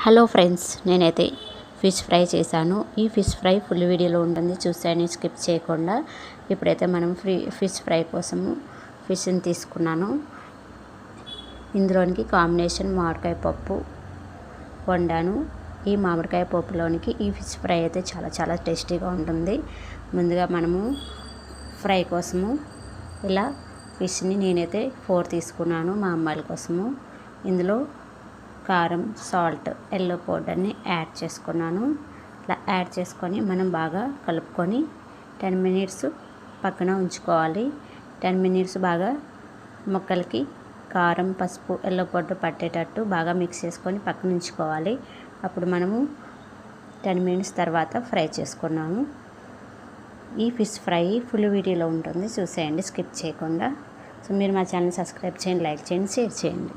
Hello friends, నేనైతే fish fry చేశాను. ఈ ఫిష్ ఫ్రై ఫుల్ వీడియోలో ఉంటుంది, చూసాను స్కిప్ చేయకుండా. ఇప్పుడైతే మనం ఫిష్ ఫ్రై కోసము ఫిష్ని తీసుకున్నాను. ఇందులోనికి కాంబినేషన్ మామిడికాయ పప్పు వండాను. ఈ మామిడికాయ పప్పులోనికి ఈ ఫిష్ ఫ్రై అయితే చాలా చాలా టేస్టీగా ఉంటుంది. ముందుగా మనము ఫ్రై కోసము ఇలా ఫిష్ని నేనైతే 4 తీసుకున్నాను మా అమ్మాయిల కోసము. ఇందులో కారం, సాల్ట్, ఎల్లో పౌడర్ని యాడ్ చేసుకున్నాను. ఇలా యాడ్ చేసుకొని మనం బాగా కలుపుకొని 10 మినిట్స్ పక్కన ఉంచుకోవాలి. 10 మినిట్స్ బాగా ముక్కలకి కారం, పసుపు, ఎల్లో పౌడర్ పట్టేటట్టు బాగా మిక్స్ చేసుకొని పక్కన ఉంచుకోవాలి. అప్పుడు మనము 10 మినిట్స్ తర్వాత ఫ్రై చేసుకున్నాము. ఈ ఫిష్ ఫ్రై ఫుల్ వీడియోలో ఉంటుంది, చూసేయండి స్కిప్ చేయకుండా. సో మీరు మా ఛానల్ సబ్స్క్రైబ్ చేయండి, లైక్ చేయండి, షేర్ చేయండి.